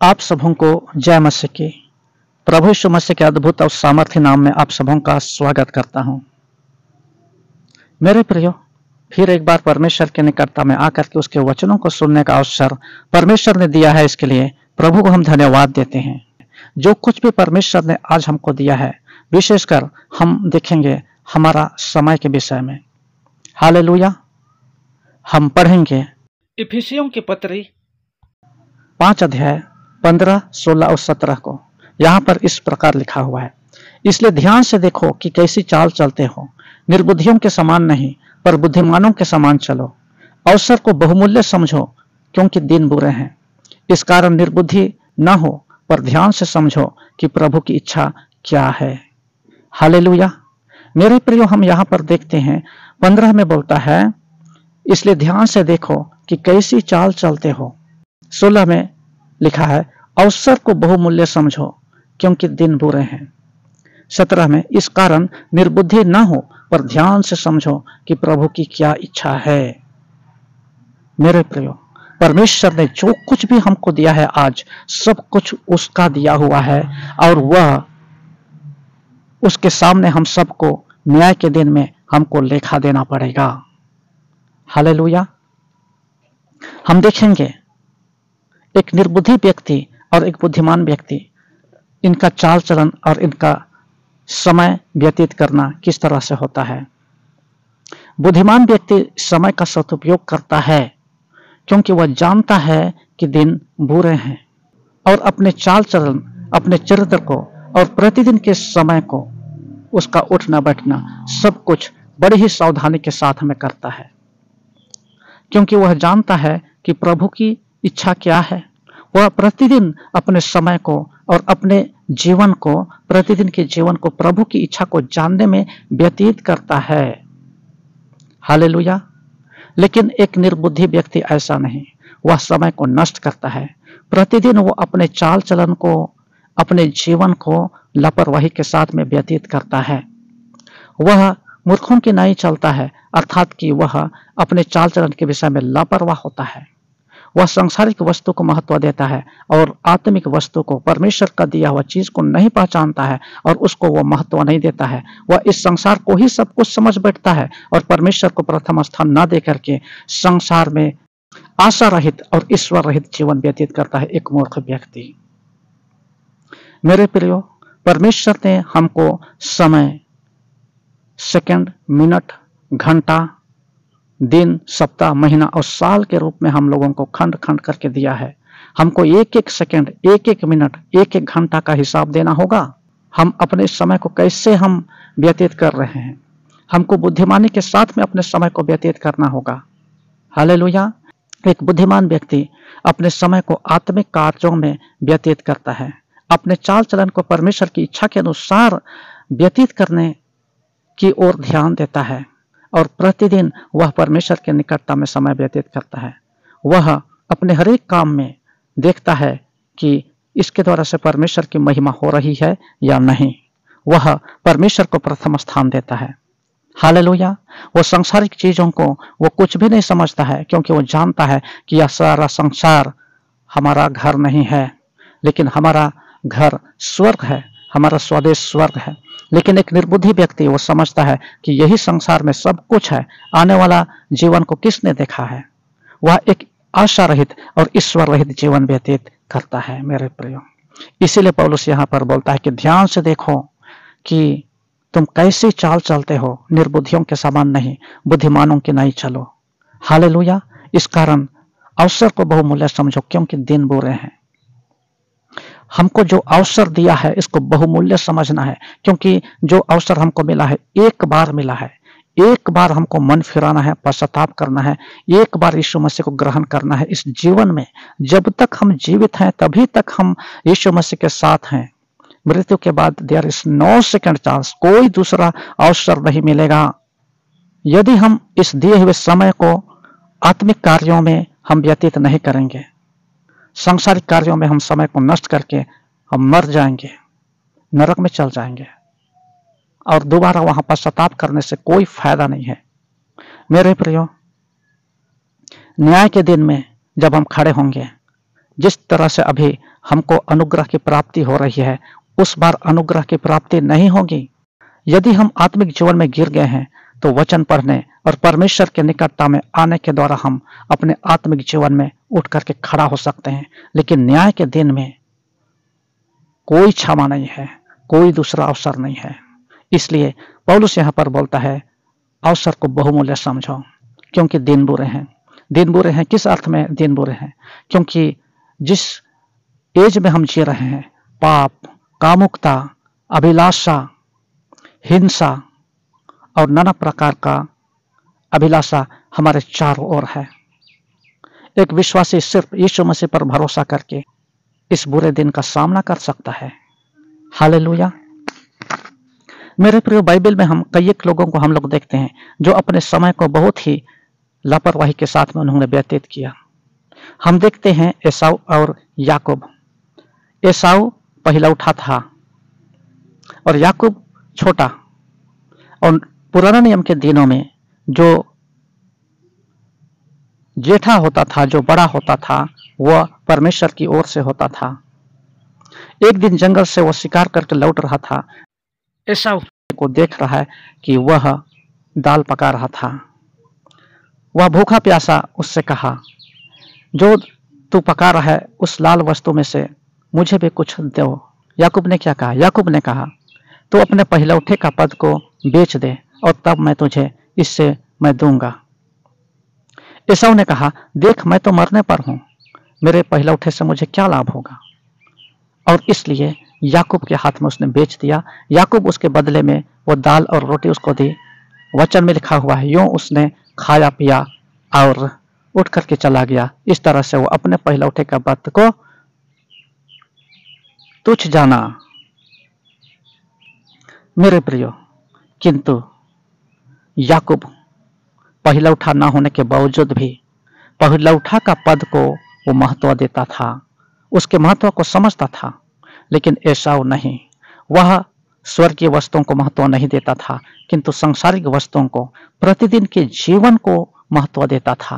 आप सबों को जय मसीह की। प्रभु यीशु मसीह के अद्भुत और सामर्थ्य नाम में आप सबों का स्वागत करता हूं। मेरे प्रियो, फिर एक बार परमेश्वर के निकटता में आकर के उसके वचनों को सुनने का अवसर परमेश्वर ने दिया है। इसके लिए प्रभु को हम धन्यवाद देते हैं। जो कुछ भी परमेश्वर ने आज हमको दिया है, विशेषकर हम देखेंगे हमारा समय के विषय में। हालेलुया। हम पढ़ेंगे इफिसियों की पत्री 5 अध्याय 15, 16 और 17 को। यहाँ पर इस प्रकार लिखा हुआ है, इसलिए ध्यान से देखो कि कैसी चाल चलते हो, निर्बुद्धियों के समान नहीं पर बुद्धिमानों के समान चलो। अवसर को बहुमूल्य समझो क्योंकि दिन बुरे हैं। इस कारण निर्बुद्धि न हो पर ध्यान से समझो कि प्रभु की इच्छा क्या है। हालेलुया। मेरे प्रियो, हम यहाँ पर देखते हैं 15 में बोलता है, इसलिए ध्यान से देखो कि कैसी चाल चलते हो। 16 में लिखा है, अवसर को बहुमूल्य समझो क्योंकि दिन बुरे हैं। 17 में, इस कारण निर्बुद्धि न हो पर ध्यान से समझो कि प्रभु की क्या इच्छा है। मेरे प्रियो, परमेश्वर ने जो कुछ भी हमको दिया है आज, सब कुछ उसका दिया हुआ है और वह उसके सामने हम सबको न्याय के दिन में हमको लेखा देना पड़ेगा। हालेलुया। हम देखेंगे एक निर्बुद्धि व्यक्ति और एक बुद्धिमान व्यक्ति, इनका चाल चलन और इनका समय व्यतीत करना किस तरह से होता है। बुद्धिमान व्यक्ति समय का सदुपयोग करता है क्योंकि वह जानता है कि दिन बुरे हैं और अपने चाल चलन, अपने चरित्र को और प्रतिदिन के समय को, उसका उठना बैठना सब कुछ बड़ी ही सावधानी के साथ में करता है, क्योंकि वह जानता है कि प्रभु की इच्छा क्या है। वह प्रतिदिन अपने समय को और अपने जीवन को, प्रतिदिन के जीवन को प्रभु की इच्छा को जानने में व्यतीत करता है। हालेलुया। लेकिन एक निर्बुद्धि व्यक्ति ऐसा नहीं, वह समय को नष्ट करता है। प्रतिदिन वो अपने चाल चलन को, अपने जीवन को लापरवाही के साथ में व्यतीत करता है। वह मूर्खों की नहीं चलता है, अर्थात कि वह अपने चाल चलन के विषय में लापरवाह होता है। वह सांसारिक वस्तु को महत्व देता है और आत्मिक वस्तु को, परमेश्वर का दिया हुआ चीज को नहीं पहचानता है और उसको वह महत्व नहीं देता है। वह इस संसार को ही सब कुछ समझ बैठता है और परमेश्वर को प्रथम स्थान न दे करके संसार में आशा रहित और ईश्वर रहित जीवन व्यतीत करता है एक मूर्ख व्यक्ति। मेरे प्रियो, परमेश्वर ने हमको समय, सेकंड, मिनट, घंटा, दिन, सप्ताह, महीना और साल के रूप में हम लोगों को खंड खंड करके दिया है। हमको एक एक सेकंड, एक एक मिनट, एक एक घंटा का हिसाब देना होगा। हम अपने समय को कैसे हम व्यतीत कर रहे हैं, हमको बुद्धिमानी के साथ में अपने समय को व्यतीत करना होगा। हालेलुया। एक बुद्धिमान व्यक्ति अपने समय को आत्मिक कार्यों में व्यतीत करता है, अपने चाल चलन को परमेश्वर की इच्छा के अनुसार व्यतीत करने की ओर ध्यान देता है और प्रतिदिन वह परमेश्वर के निकटता में समय व्यतीत करता है। वह अपने हर एक काम में देखता है कि इसके द्वारा से परमेश्वर की महिमा हो रही है या नहीं। वह परमेश्वर को प्रथम स्थान देता है। हालेलुया। वो सांसारिक चीजों को वो कुछ भी नहीं समझता है, क्योंकि वो जानता है कि यह सारा संसार हमारा घर नहीं है, लेकिन हमारा घर स्वर्ग है, हमारा स्वदेश स्वर्ग है। लेकिन एक निर्बुद्धि व्यक्ति वो समझता है कि यही संसार में सब कुछ है, आने वाला जीवन को किसने देखा है। वह एक आशा रहित और ईश्वर रहित जीवन व्यतीत करता है। मेरे प्रियो, इसीलिए पौलुस यहाँ पर बोलता है कि ध्यान से देखो कि तुम कैसी चाल चलते हो, निर्बुद्धियों के समान नहीं, बुद्धिमानों की नहीं चलो। हालेलुया। इस कारण अवसर को बहुमूल्य समझो क्योंकि दिन बुरे हैं। हमको जो अवसर दिया है इसको बहुमूल्य समझना है, क्योंकि जो अवसर हमको मिला है एक बार मिला है। एक बार हमको मन फिराना है, पश्चाताप करना है, एक बार यीशु मसीह को ग्रहण करना है इस जीवन में। जब तक हम जीवित हैं तभी तक हम यीशु मसीह के साथ हैं। मृत्यु के बाद there is no second chance, कोई दूसरा अवसर नहीं मिलेगा। यदि हम इस दिए हुए समय को आत्मिक कार्यों में हम व्यतीत नहीं करेंगे, सांसारिक कार्यों में हम समय को नष्ट करके हम मर जाएंगे, नरक में चल जाएंगे और दोबारा वहां पश्चाताप करने से कोई फायदा नहीं है। मेरे प्रियो, न्याय के दिन में जब हम खड़े होंगे, जिस तरह से अभी हमको अनुग्रह की प्राप्ति हो रही है, उस बार अनुग्रह की प्राप्ति नहीं होगी। यदि हम आत्मिक जीवन में गिर गए हैं तो वचन पढ़ने और परमेश्वर के निकटता में आने के द्वारा हम अपने आत्मिक जीवन में उठ करके खड़ा हो सकते हैं। लेकिन न्याय के दिन में कोई क्षमा नहीं है, कोई दूसरा अवसर नहीं है। इसलिए पौलुस यहाँ पर बोलता है, अवसर को बहुमूल्य समझो, क्योंकि दिन बुरे हैं। दिन बुरे हैं किस अर्थ में दिन बुरे हैं? क्योंकि जिस एज में हम जी रहे हैं, पाप, कामुकता, अभिलाषा, हिंसा और नाना प्रकार का अभिलाषा हमारे चारों ओर है। एक विश्वासी सिर्फ यीशु मसीह पर भरोसा करके इस बुरे दिन का सामना कर सकता है। हालेलुया। मेरे प्रिय, बाइबल में हम कई एक लोगों को हम लोग देखते हैं जो अपने समय को बहुत ही लापरवाही के साथ में उन्होंने व्यतीत किया। हम देखते हैं एसाऊ और याकूब। एसाऊ पहला उठा था और याकूब छोटा। और पुराने नियम के दिनों में जो जेठा होता था, जो बड़ा होता था, वह परमेश्वर की ओर से होता था। एक दिन जंगल से वह शिकार करके लौट रहा था। एसाऊ को देख रहा है कि वह दाल पका रहा था। वह भूखा प्यासा उससे कहा, जो तू पका रहा है उस लाल वस्तु में से मुझे भी कुछ दो। याकूब ने क्या कहा? याकूब ने कहा, तू अपने पहलौठे का पद को बेच दे और तब मैं तुझे इससे मैं दूंगा। एसाऊ ने कहा, देख मैं तो मरने पर हूं, मेरे पहलौठे से मुझे क्या लाभ होगा? और इसलिए याकूब के हाथ में उसने बेच दिया। याकूब उसके बदले में वो दाल और रोटी उसको दी। वचन में लिखा हुआ है, यूं उसने खाया पिया और उठ करके चला गया। इस तरह से वो अपने पहलौठे का पद को तुच्छ जाना। मेरे प्रियो, किंतु याकूब पहलौठा न होने के बावजूद भी पहलौठा का पद को वो महत्व देता था, उसके महत्व को समझता था। लेकिन एसाऊ नहीं, वह स्वर्गीय वस्तुओं को महत्व नहीं देता था, किंतु सांसारिक वस्तुओं को, प्रतिदिन के जीवन को महत्व देता था।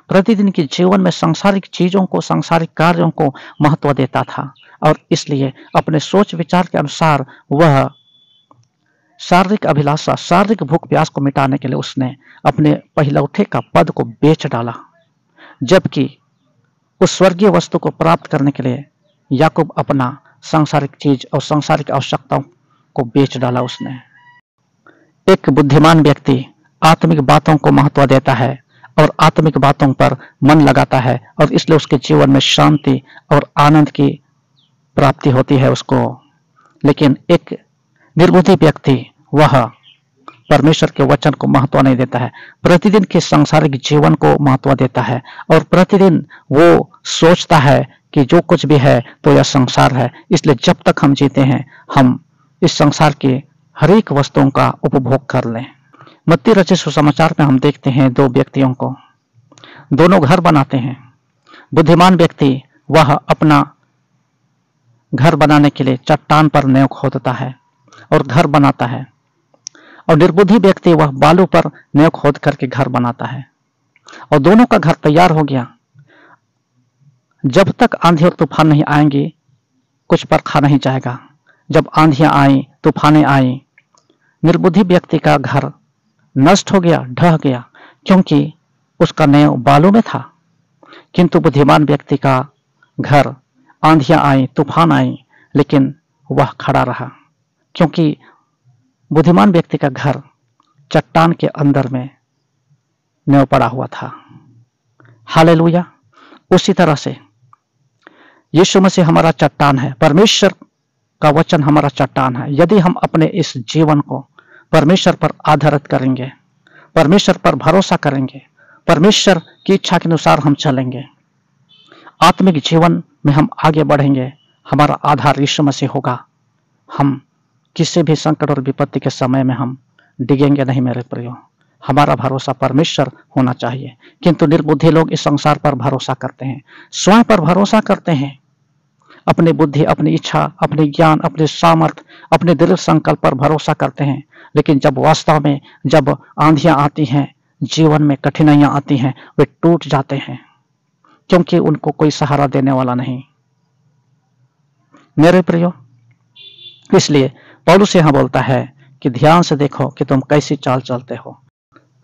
प्रतिदिन के जीवन में सांसारिक चीजों को, सांसारिक कार्यों को महत्व देता था। और इसलिए अपने सोच विचार के अनुसार वह शारीरिक अभिलाषा, शारीरिक भूख प्यास को मिटाने के लिए उसने अपने पहलौठे का पद को बेच डाला। जबकि उस स्वर्गीय वस्तु को प्राप्त करने के लिए याकूब अपना सांसारिक चीज और सांसारिक आवश्यकताओं को बेच डाला उसने। एक बुद्धिमान व्यक्ति आत्मिक बातों को महत्व देता है और आत्मिक बातों पर मन लगाता है, और इसलिए उसके जीवन में शांति और आनंद की प्राप्ति होती है उसको। लेकिन एक निर्बुद्धि व्यक्ति वह परमेश्वर के वचन को महत्व नहीं देता है, प्रतिदिन के सांसारिक जीवन को महत्व देता है, और प्रतिदिन वो सोचता है कि जो कुछ भी है तो यह संसार है, इसलिए जब तक हम जीते हैं हम इस संसार के हर एक वस्तुओं का उपभोग कर लें। मत्ती रचित सुसमाचार में हम देखते हैं दो व्यक्तियों को, दोनों घर बनाते हैं। बुद्धिमान व्यक्ति वह अपना घर बनाने के लिए चट्टान पर नेव खोदता है और घर बनाता है, और निर्बुद्धि व्यक्ति वह बालू पर नेव खोद करके घर बनाता है। और दोनों का घर तैयार हो गया। जब तक आंधी और तूफान नहीं आएंगी कुछ परखा नहीं जाएगा। जब आंधियां आई, तूफानें आई, निर्बुद्धि व्यक्ति का घर नष्ट हो गया, ढह गया, क्योंकि उसका नेव बालू में था। किंतु बुद्धिमान व्यक्ति का घर, आंधियां आई, तूफान आई, लेकिन वह खड़ा रहा, क्योंकि बुद्धिमान व्यक्ति का घर चट्टान के अंदर में नेव पड़ा हुआ था। हालेलुया। उसी तरह से यीशु मसीह हमारा चट्टान है, परमेश्वर का वचन हमारा चट्टान है। यदि हम अपने इस जीवन को परमेश्वर पर आधारित करेंगे, परमेश्वर पर भरोसा करेंगे, परमेश्वर की इच्छा के अनुसार हम चलेंगे, आत्मिक जीवन में हम आगे बढ़ेंगे, हमारा आधार यीशु मसीह होगा, हम किसी भी संकट और विपत्ति के समय में हम डिगेंगे नहीं। मेरे प्रियो, हमारा भरोसा परमेश्वर होना चाहिए। किंतु निर्बुद्धि लोग इस संसार पर भरोसा करते हैं, स्वयं पर भरोसा करते हैं, अपनी बुद्धि, अपनी इच्छा, अपने ज्ञान, अपने सामर्थ, अपने दृढ़ संकल्प पर भरोसा करते हैं। लेकिन जब वास्तव में जब आंधियां आती हैं, जीवन में कठिनाइयां आती हैं, वे टूट जाते हैं, क्योंकि उनको कोई सहारा देने वाला नहीं। मेरे प्रियो, इसलिए पौलुस यहां बोलता है कि ध्यान से देखो कि तुम कैसी चाल चलते हो।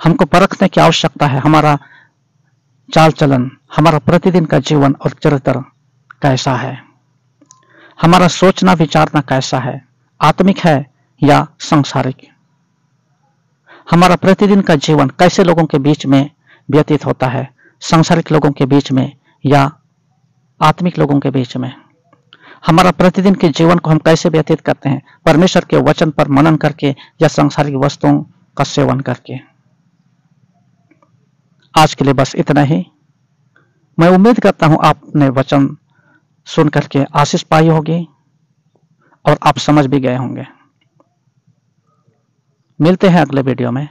हमको परखने की आवश्यकता है, हमारा चाल चलन, हमारा प्रतिदिन का जीवन और चरित्र कैसा है, हमारा सोचना विचारना कैसा है, आत्मिक है या सांसारिक। हमारा प्रतिदिन का जीवन कैसे लोगों के बीच में व्यतीत होता है, सांसारिक लोगों के बीच में या आत्मिक लोगों के बीच में। हमारा प्रतिदिन के जीवन को हम कैसे व्यतीत करते हैं, परमेश्वर के वचन पर मनन करके या सांसारिक वस्तुओं का सेवन करके। आज के लिए बस इतना ही। मैं उम्मीद करता हूं आपने वचन सुन करके आशीष पाई होगी और आप समझ भी गए होंगे। मिलते हैं अगले वीडियो में।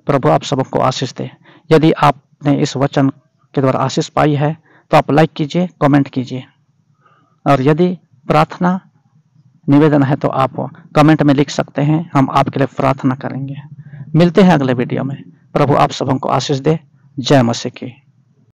प्रभु आप सबको आशीष दे। यदि आपने इस वचन के द्वारा आशीष पाई है तो आप लाइक कीजिए, कमेंट कीजिए, और यदि प्रार्थना निवेदन है तो आप कमेंट में लिख सकते हैं, हम आपके लिए प्रार्थना करेंगे। मिलते हैं अगले वीडियो में। प्रभु आप सबको आशीष दे। जय मसीह की।